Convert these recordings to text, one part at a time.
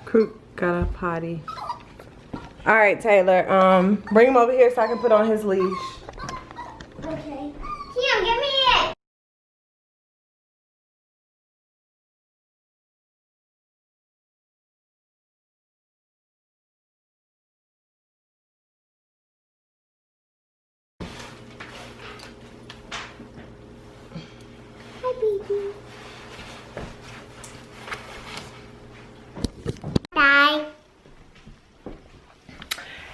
Coop got a potty. All right, Taylor. Bring him over here so I can put on his leash. Okay. Here, give me it. Hi, baby. Bye.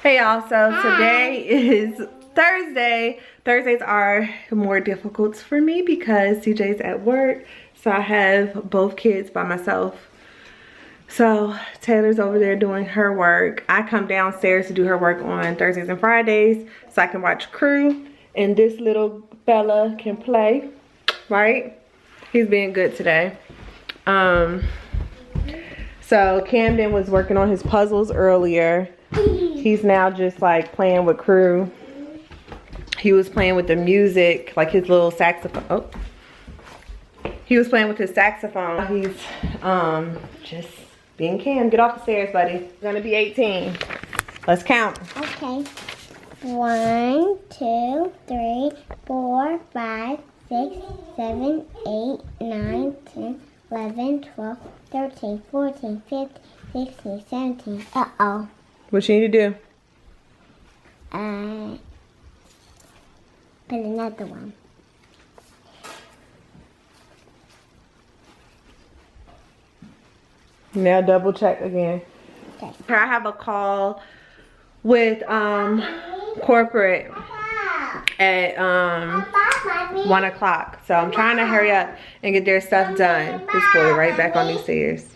Hey y'all, so today is Thursday. Thursdays are more difficult for me because CJ's at work. So I have both kids by myself. So Taylor's over there doing her work. I come downstairs to do her work on Thursdays and Fridays so I can watch Crew. And this little fella can play, right? He's being good today. So Camden was working on his puzzles earlier. He's now just like playing with Crew. He was playing with the music, like his little saxophone. Oh. He was playing with his saxophone. He's just being Cam. Get off the stairs, buddy. You're gonna be 18. Let's count. Okay. 1, 2, 3, 4, 5, 6, 7, 8, 9, 10, 11, 12, 13, 14, 15, 16, 17. Uh-oh. What you need to do? Put another one. Now double check again. Okay. I have a call with corporate at 1 o'clock. So I'm trying to hurry up and get their stuff done. This boy right back on these stairs.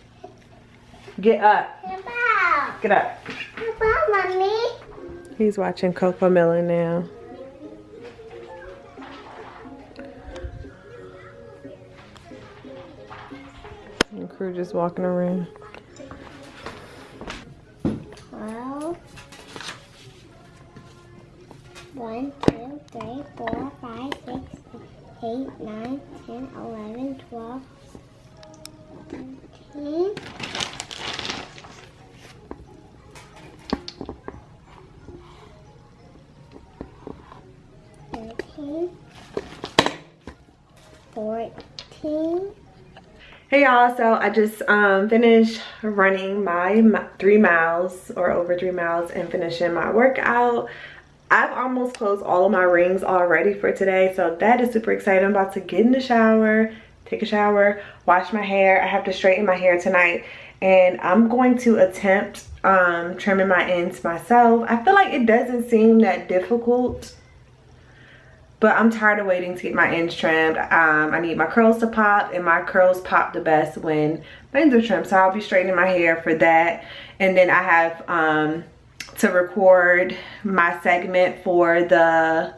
Get up. Get up. Mommy. He's watching Coco Melon now. And Crew just walking around. 12. 1, 2, 3, 4, 5, 6, 8, 9, 10, 11, 12, 13. 14. Hey y'all, so I just finished running my 3 miles or over 3 miles and finishing my workout. I've almost closed all of my rings already for today, so that is super exciting. I'm about to get in the shower, take a shower, wash my hair. I have to straighten my hair tonight, and I'm going to attempt trimming my ends myself. I feel like it doesn't seem that difficult, but I'm tired of waiting to get my ends trimmed. I need my curls to pop, and my curls pop the best when my ends are trimmed. So I'll be straightening my hair for that. And then I have to record my segment for the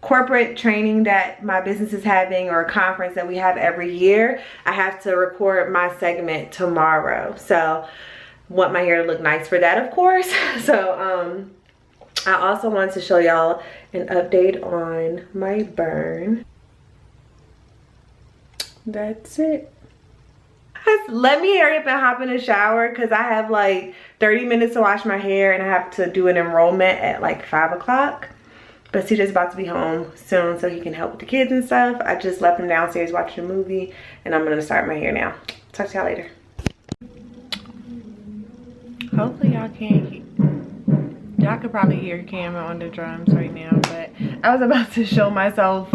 corporate training that my business is having, or a conference that we have every year. I have to record my segment tomorrow. So want my hair to look nice for that, of course. So I also wanted to show y'all an update on my burn. That's it. Let me hurry up and hop in the shower because I have like 30 minutes to wash my hair, and I have to do an enrollment at like 5 o'clock. But CJ's about to be home soon so he can help with the kids and stuff. I just left him downstairs watching a movie, and I'm gonna start my hair now. Talk to y'all later. Hopefully y'all can't hear. Y'all could probably hear Cameron on the drums right now, but I was about to show myself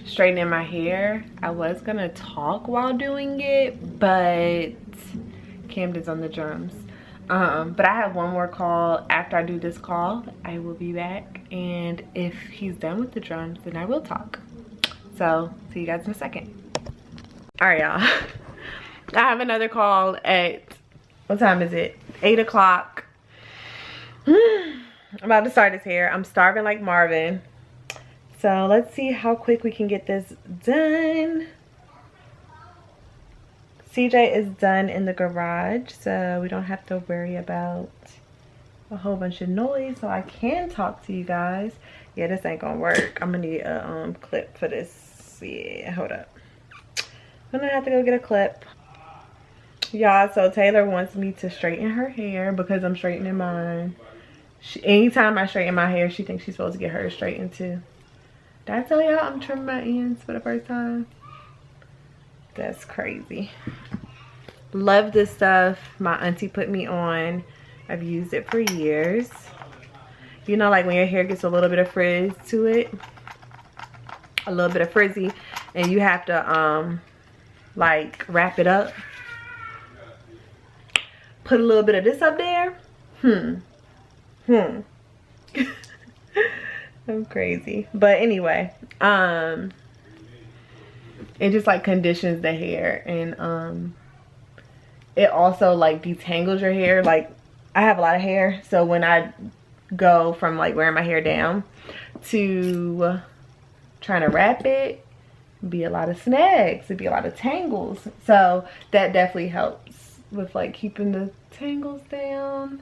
straightening my hair. I was gonna talk while doing it, but Camden's on the drums. But I have one more call. After I do this call, I will be back, and if he's done with the drums, then I will talk. So see you guys in a second. All right, y'all. I have another call at, what time is it? 8 o'clock. I'm about to start his hair. I'm starving like Marvin. So let's see how quick we can get this done. CJ is done in the garage, so we don't have to worry about a whole bunch of noise, so I can talk to you guys. Yeah, this ain't gonna work. I'm gonna need a clip for this. Yeah, hold up. I'm gonna have to go get a clip. Y'all, so Taylor wants me to straighten her hair because I'm straightening mine. Anytime I straighten my hair, she thinks she's supposed to get hers straightened too. Did I tell y'all I'm trimming my ends for the first time? That's crazy. Love this stuff. My auntie put me on. I've used it for years. You know, like when your hair gets a little bit of frizz to it, a little bit of frizzy, and you have to like wrap it up. Put a little bit of this up there. I'm crazy. But anyway, it just like conditions the hair, and it also like detangles your hair. Like I have a lot of hair, so when I go from like wearing my hair down to trying to wrap it, be a lot of snags, it'd be a lot of tangles. So that definitely helps with like keeping the tangles down.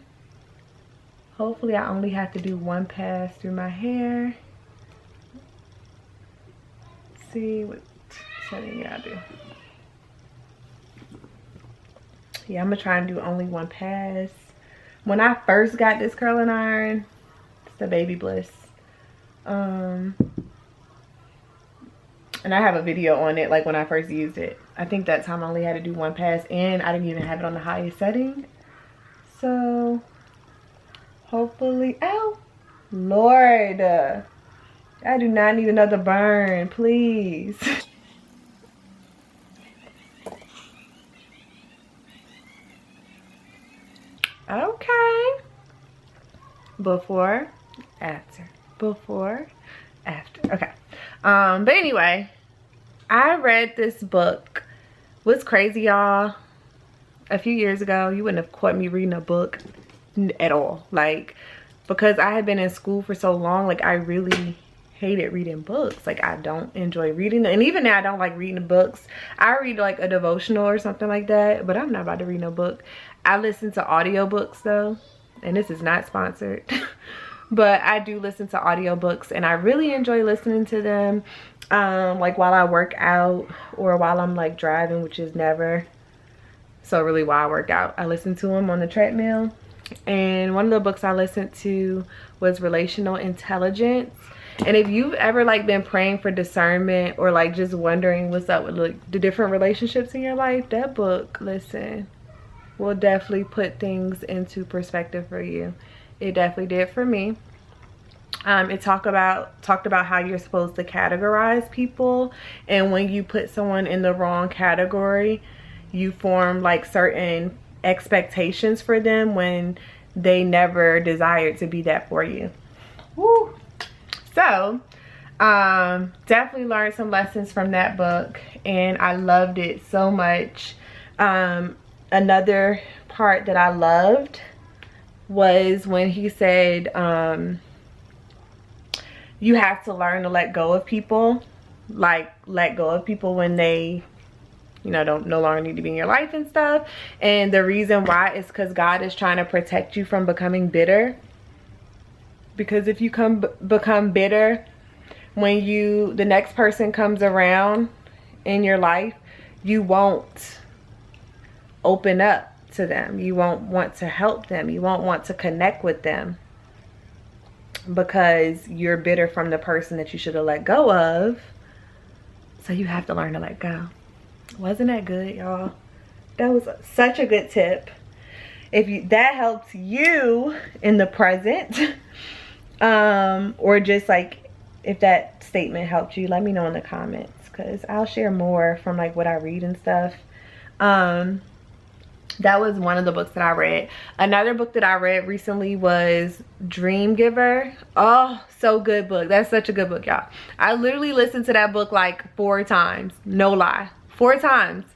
Hopefully I only have to do one pass through my hair. Let's see what setting I do. Yeah, I'm gonna try and do only one pass. When I first got this curling iron, it's the Baby Bliss. And I have a video on it, like when I first used it. I think that time I only had to do one pass, and I didn't even have it on the highest setting. So hopefully, oh Lord, I do not need another burn, please. Okay. Before, after. Before, after. Okay. But anyway, I read this book. What's crazy, y'all? A few years ago, you wouldn't have caught me reading a book at all. Like, because I had been in school for so long, like I really hated reading books. Like I don't enjoy reading, and even now I don't like reading books. I read like a devotional or something like that, but I'm not about to read no book. I listen to audiobooks though, and this is not sponsored. But I do listen to audiobooks, and I really enjoy listening to them like while I work out or while I'm like driving, which is never. So really while I work out, I listen to them on the treadmill. And one of the books I listened to was Relational Intelligence. And if you've ever like been praying for discernment or like just wondering what's up with like the different relationships in your life, that book, listen, will definitely put things into perspective for you. It definitely did for me. It talked about how you're supposed to categorize people, and when you put someone in the wrong category, you form like certain expectations for them when they never desired to be that for you. Woo. So definitely learned some lessons from that book, and I loved it so much. Another part that I loved was when he said you have to learn to let go of people. Like let go of people when they, you know, no longer need to be in your life and stuff. And the reason why is because God is trying to protect you from becoming bitter. Because if you become bitter, when the next person comes around in your life, you won't open up to them. You won't want to help them. You won't want to connect with them because you're bitter from the person that you should have let go of. So you have to learn to let go. Wasn't that good, y'all? That was such a good tip. If that helps you in the present, or just like if that statement helped you, let me know in the comments, because I'll share more from like what I read and stuff. That was one of the books that I read. Another book that I read recently was Dream Giver. Oh, so good book. That's such a good book, y'all. I literally listened to that book like 4 times. No lie. 4 times.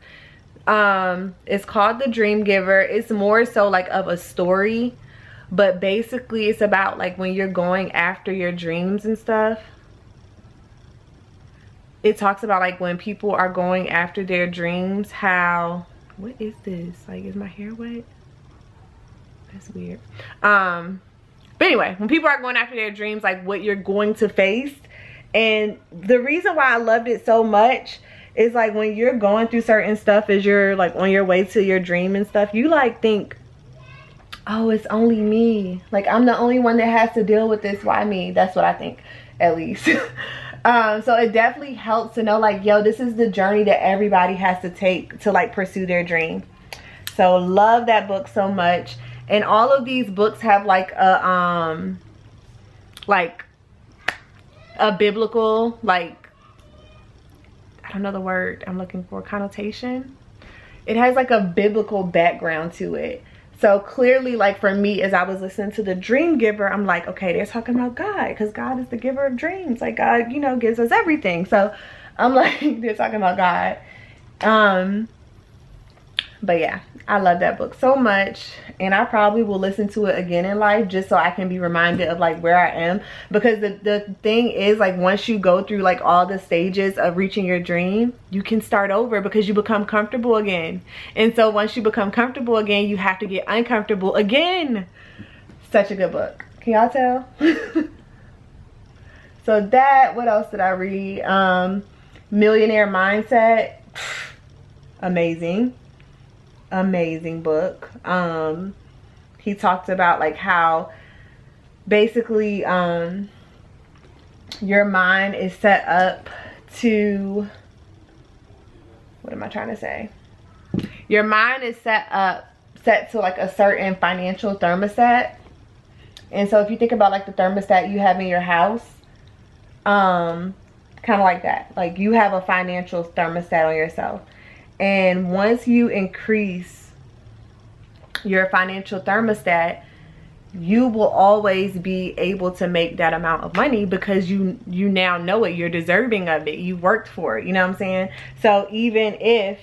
It's called The Dream Giver. It's more so like of a story, but basically it's about like when you're going after your dreams and stuff. It talks about like when people are going after their dreams, how, what is this? Like, is my hair wet? That's weird. But anyway, when people are going after their dreams, like what you're going to face. And the reason why I loved it so much It's like when you're going through certain stuff as you're like on your way to your dream and stuff, you like think, oh, it's only me. Like, I'm the only one that has to deal with this. Why me? That's what I think, at least. So it definitely helps to know, like, yo, this is the journey that everybody has to take to like pursue their dream. So love that book so much. And all of these books have like a biblical, like, I don't know the word I'm looking for, connotation. It has like a biblical background to it. So clearly, like for me, as I was listening to the Dream Giver, I'm like, okay, they're talking about God, because God is the giver of dreams. Like, God, you know, gives us everything. So I'm like, they're talking about God. But yeah, I love that book so much, and I probably will listen to it again in life just so I can be reminded of like where I am. Because the thing is, like, once you go through like all the stages of reaching your dream, you can start over because you become comfortable again. And so once you become comfortable again, you have to get uncomfortable again. Such a good book. Can y'all tell? So that, what else did I read? Millionaire Mindset. Amazing book. He talked about like how basically your mind is set up to, what am I trying to say? Your mind is set to like a certain financial thermostat. And so if you think about like the thermostat you have in your house, kind of like that. Like, you have a financial thermostat on yourself. And once you increase your financial thermostat, you will always be able to make that amount of money because you now know it. You're deserving of it. You worked for it. You know what I'm saying? So even if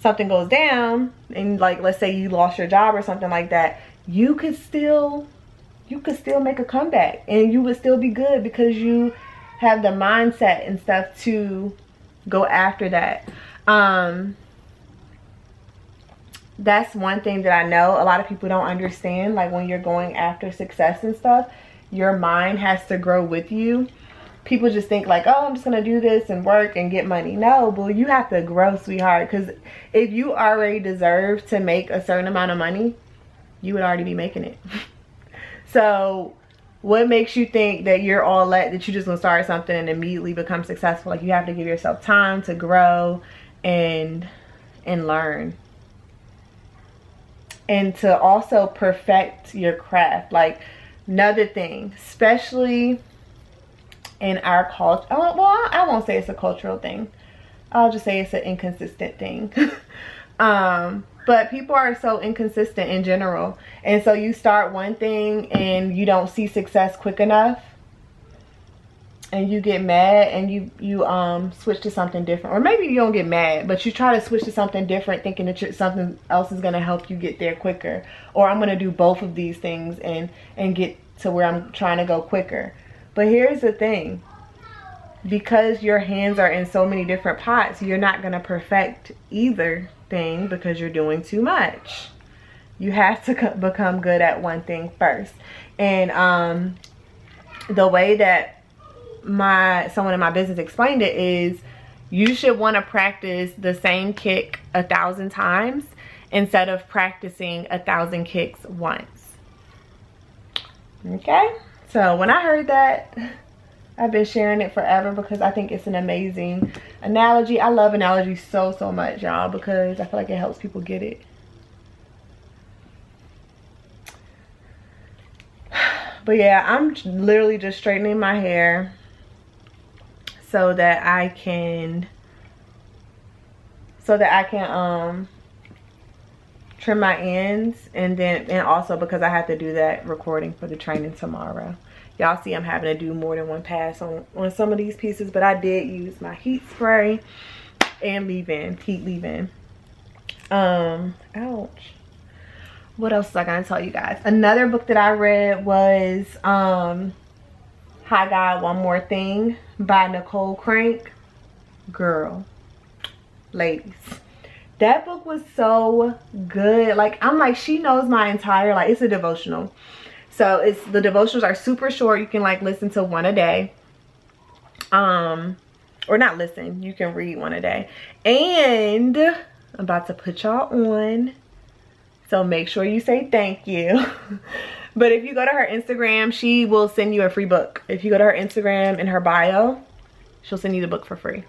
something goes down and, like, let's say you lost your job or something like that, you could still make a comeback and you would still be good because you have the mindset and stuff to go after that. That's one thing that I know a lot of people don't understand. Like, when you're going after success and stuff, your mind has to grow with you. People just think like, oh, I'm just gonna do this and work and get money. No, but you have to grow, sweetheart, because if you already deserve to make a certain amount of money, you would already be making it. So what makes you think that you're all that you're just gonna start something and immediately become successful? Like, you have to give yourself time to grow and learn, and to also perfect your craft. Like, another thing, especially in our culture, well, I won't say it's a cultural thing, I'll just say it's an inconsistent thing. But people are so inconsistent in general. And so you start one thing and you don't see success quick enough, and you get mad and you switch to something different. Or maybe you don't get mad, but you try to switch to something different thinking that something else is going to help you get there quicker. Or I'm going to do both of these things and get to where I'm trying to go quicker. But here's the thing. Because your hands are in so many different pots, you're not going to perfect either thing because you're doing too much. You have to become good at one thing first. And the way that someone in my business explained it is, you should want to practice the same kick 1,000 times instead of practicing 1,000 kicks once. Okay, so when I heard that, I've been sharing it forever because I think it's an amazing analogy. I love analogies so much, y'all, because I feel like it helps people get it. But yeah, I'm literally just straightening my hair so that I can trim my ends, and also because I have to do that recording for the training tomorrow. Y'all see I'm having to do more than one pass on some of these pieces, but I did use my heat spray and heat leave-in. Ouch. What else was I gonna tell you guys? Another book that I read was Hi God, One More Thing by Nicole Crank. Girl, ladies, that book was so good. Like, I'm like, she knows my entire, like, it's a devotional. So the devotionals are super short. You can like listen to one a day. or not listen, you can read one a day. And I'm about to put y'all on, so make sure you say thank you. But if you go to her Instagram, she will send you a free book. If you go to her Instagram, in her bio, she'll send you the book for free.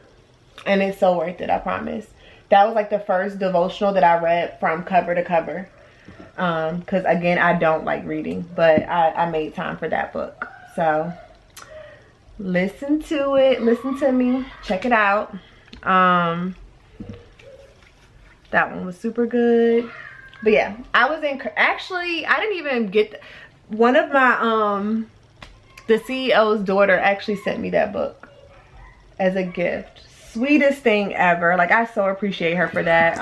And it's so worth it, I promise. That was like the first devotional that I read from cover to cover. Because again, I don't like reading, but I made time for that book. So listen to it, listen to me, check it out. That one was super good. But yeah, I was in, actually, I didn't even get, one of my, the CEO's daughter actually sent me that book as a gift. Sweetest thing ever. Like, I so appreciate her for that.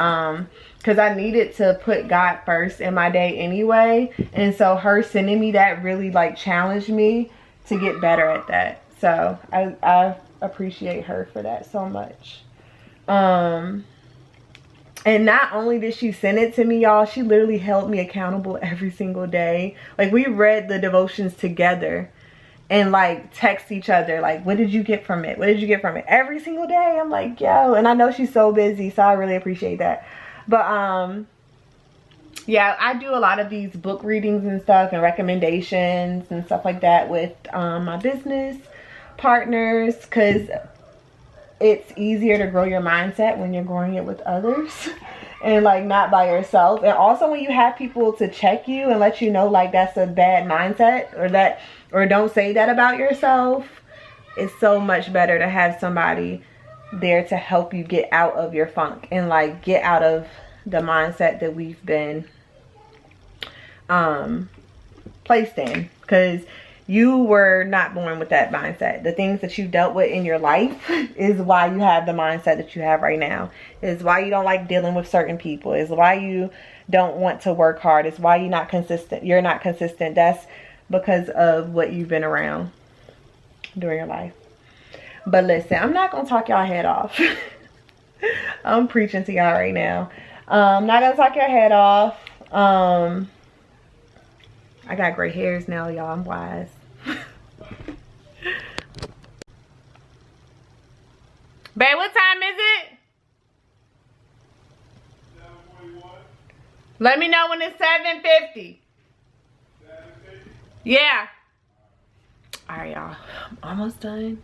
Because I needed to put God first in my day anyway. And so her sending me that really like challenged me to get better at that. So I appreciate her for that so much. And not only did she send it to me, y'all, she literally held me accountable every single day. Like, we read the devotions together and like text each other, like, what did you get from it? What did you get from it? Every single day. I'm like, yo. And I know she's so busy, so I really appreciate that. But yeah, I do a lot of these book readings and stuff and recommendations and stuff like that with my business partners, because it's easier to grow your mindset when you're growing it with others and like not by yourself. And also when you have people to check you and let you know like that's a bad mindset, or don't say that about yourself, it's so much better to have somebody there to help you get out of your funk and like get out of the mindset that we've been placed in, because you were not born with that mindset. The things that you dealt with in your life is why you have the mindset that you have right now. Is why you don't like dealing with certain people. Is why you don't want to work hard. Is why you're not consistent. You're not consistent. That's because of what you've been around during your life. But listen, I'm not gonna talk y'all head off. I'm preaching to y'all right now. I'm not gonna talk your head off. I got gray hairs now, y'all. I'm wise. Babe, what time is it? 7:41. Let me know when it's 7:50. 7:50. Yeah. All right, y'all. I'm almost done.